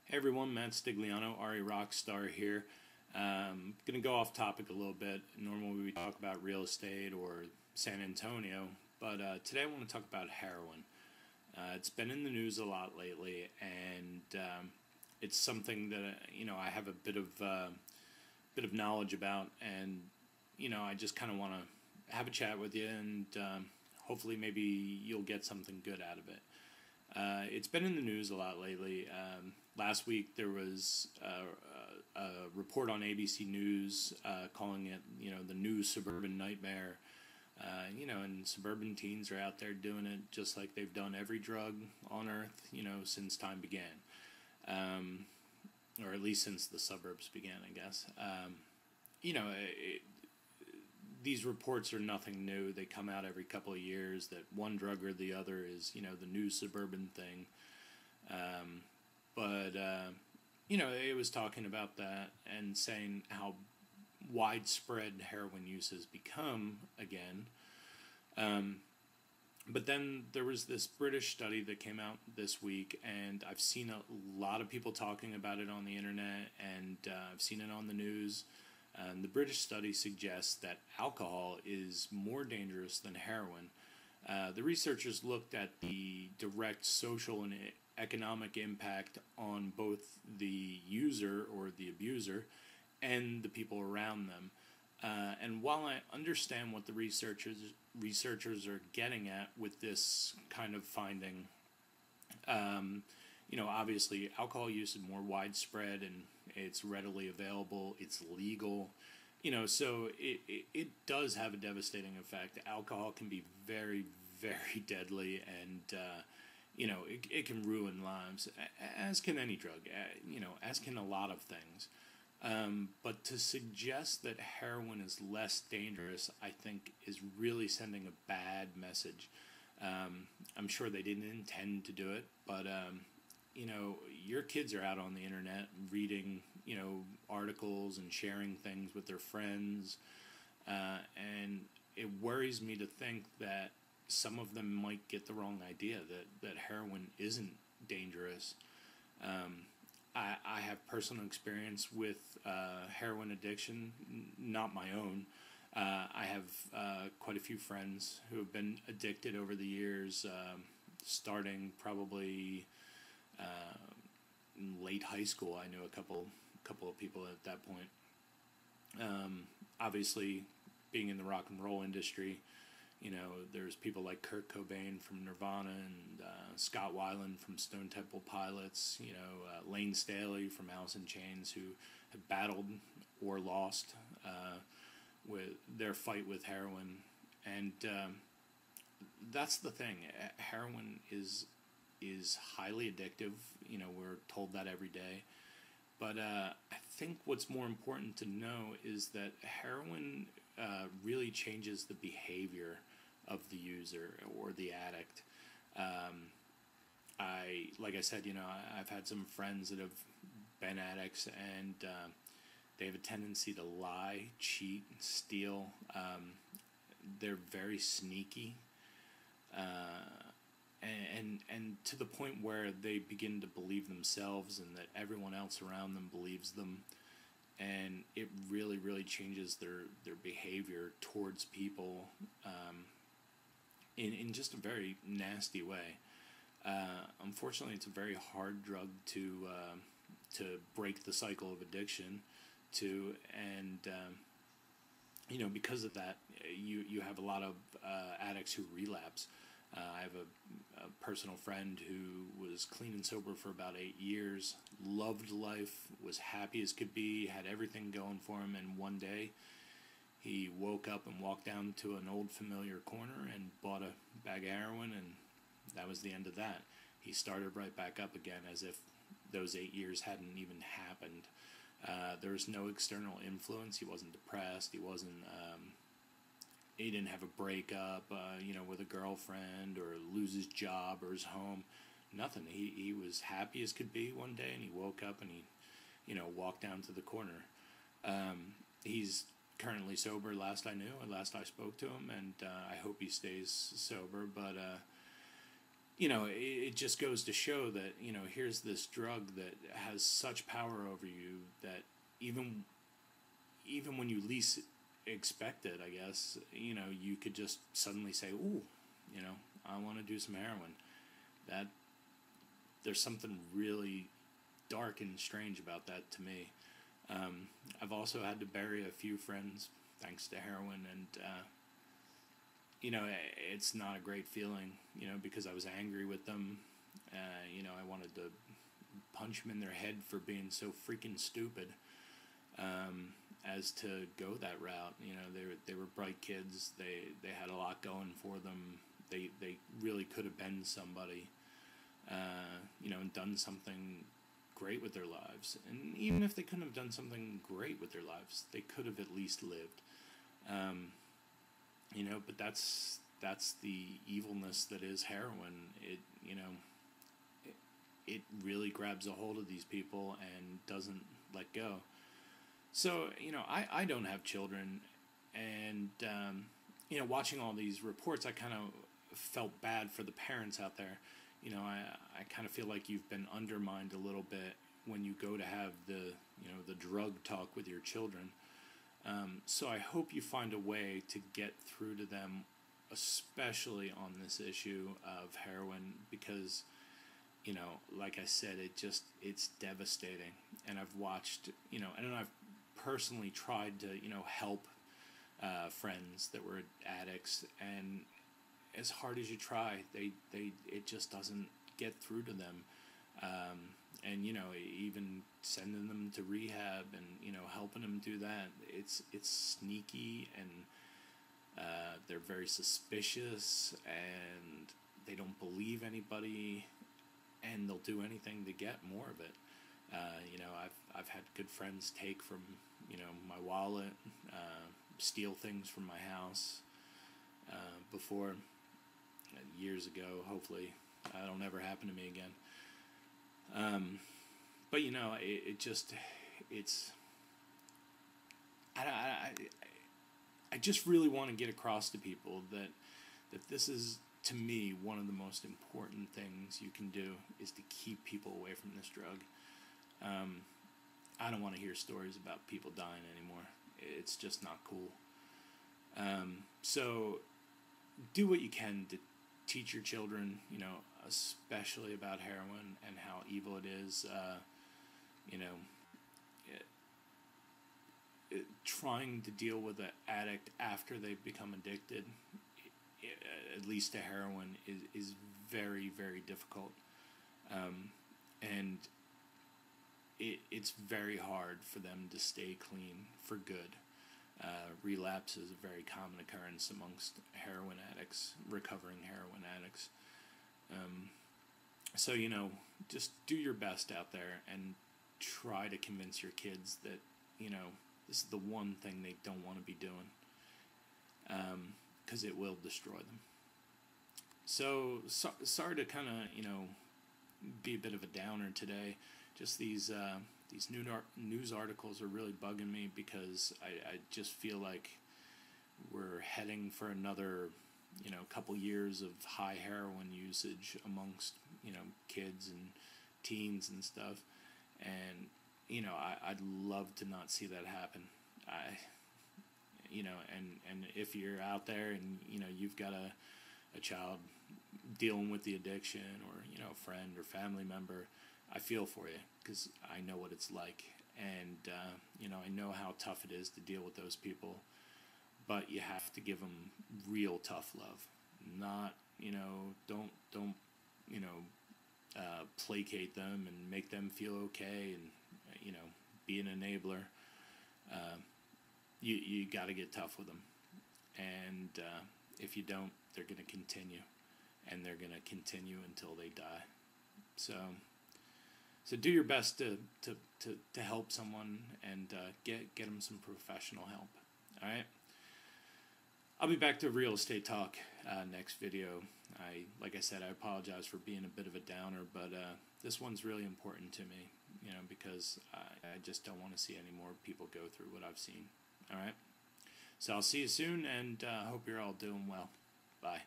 Hey everyone, Matt Stigliano, RE Rockstar here. Going to go off topic a little bit. Normally we talk about real estate or San Antonio, but today I want to talk about heroin. It's been in the news a lot lately, and it's something that I have a bit of knowledge about, and I just kind of want to have a chat with you, and hopefully maybe you'll get something good out of it. It's been in the news a lot lately. Last week there was a report on ABC News calling it, the new suburban nightmare. And suburban teens are out there doing it just like they've done every drug on earth, since time began. Or at least since the suburbs began, I guess. These reports are nothing new. They come out every couple of years that one drug or the other is, the new suburban thing. But it was talking about that and saying how widespread heroin use has become again. But then there was this British study that came out this week, and I've seen a lot of people talking about it on the internet, and I've seen it on the news. The British study suggests that alcohol is more dangerous than heroin. The researchers looked at the direct social and economic impact on both the user or the abuser and the people around them. And while I understand what the researchers are getting at with this kind of finding, obviously alcohol use is more widespread and it's readily available, it's legal, so it does have a devastating effect. Alcohol can be very, very deadly, and it can ruin lives, as can any drug, as can a lot of things. But to suggest that heroin is less dangerous, I think, is really sending a bad message. I'm sure they didn't intend to do it, but your kids are out on the internet reading, articles and sharing things with their friends, and it worries me to think that some of them might get the wrong idea that heroin isn't dangerous. I have personal experience with heroin addiction, not my own. I have quite a few friends who have been addicted over the years, starting probably in late high school. I knew a couple of people at that point. Obviously, being in the rock and roll industry, there's people like Kurt Cobain from Nirvana and Scott Weiland from Stone Temple Pilots, Lane Staley from Alice in Chains, who have battled or lost with their fight with heroin. And that's the thing. Heroin is highly addictive. We're told that every day. But I think what's more important to know is that heroin really changes the behavior of the user or the addict. Like I said, I've had some friends that have been addicts, and they have a tendency to lie, cheat, steal. They're very sneaky. And to the point where they begin to believe themselves and that everyone else around them believes them, and it really, really changes their behavior towards people in just a very nasty way. Unfortunately, it's a very hard drug to break the cycle of addiction to, and because of that, you have a lot of addicts who relapse. I have a personal friend who was clean and sober for about 8 years, loved life, was happy as could be, had everything going for him, and one day he woke up and walked down to an old familiar corner and bought a bag of heroin, and that was the end of that. He started right back up again as if those 8 years hadn't even happened. There was no external influence. He wasn't depressed. He didn't have a breakup, with a girlfriend, or lose his job or his home. Nothing. He was happy as could be one day, and he woke up and he, walked down to the corner. He's currently sober, last I spoke to him, and I hope he stays sober. But it just goes to show that, here's this drug that has such power over you that even when you least expect it, I guess, you could just suddenly say, ooh, I want to do some heroin. That there's something really dark and strange about that to me. I've also had to bury a few friends thanks to heroin, and it's not a great feeling, because I was angry with them. I wanted to punch them in their head for being so freaking stupid, as to go that route. They were bright kids. They had a lot going for them. They really could have been somebody, and done something great with their lives. And even if they couldn't have done something great with their lives, they could have at least lived. But that's the evilness that is heroin. It really grabs a hold of these people and doesn't let go. So, I don't have children, and, watching all these reports, I kind of felt bad for the parents out there. I kind of feel like you've been undermined a little bit when you go to have the drug talk with your children. So I hope you find a way to get through to them, especially on this issue of heroin, because, like I said, it's devastating. And I've watched, and I've personally tried to, help friends that were addicts, and as hard as you try, it just doesn't get through to them. And even sending them to rehab and helping them do that, it's sneaky, and they're very suspicious, and they don't believe anybody, and they'll do anything to get more of it. I've had good friends take from my wallet, steal things from my house before, years ago. Hopefully that'll never happen to me again. But I just really want to get across to people that this is, to me, one of the most important things you can do is to keep people away from this drug. I don't want to hear stories about people dying anymore. It's just not cool. So do what you can to teach your children, especially about heroin and how evil it is. Trying to deal with an addict after they've become addicted, at least to heroin, is very, very difficult. And it's very hard for them to stay clean for good. Relapse is a very common occurrence amongst heroin addicts, recovering heroin addicts. So, just do your best out there and try to convince your kids that, this is the one thing they don't want to be doing, because it will destroy them. So sorry to kind of, be a bit of a downer today. Just these news articles are really bugging me, because I just feel like we're heading for another, couple years of high heroin usage amongst, kids and teens and stuff. And, I'd love to not see that happen. And if you're out there and, you've got a child dealing with the addiction, or, a friend or family member, I feel for you, because I know what it's like. And, I know how tough it is to deal with those people, but you have to give them real tough love. Not, don't placate them and make them feel okay and, be an enabler. You got to get tough with them. And if you don't, they're going to continue. And they're going to continue until they die. So do your best to help someone, and get them some professional help. All right? I'll be back to real estate talk next video. Like I said, I apologize for being a bit of a downer, but this one's really important to me, because I just don't want to see any more people go through what I've seen. All right? So I'll see you soon, and hope you're all doing well. Bye.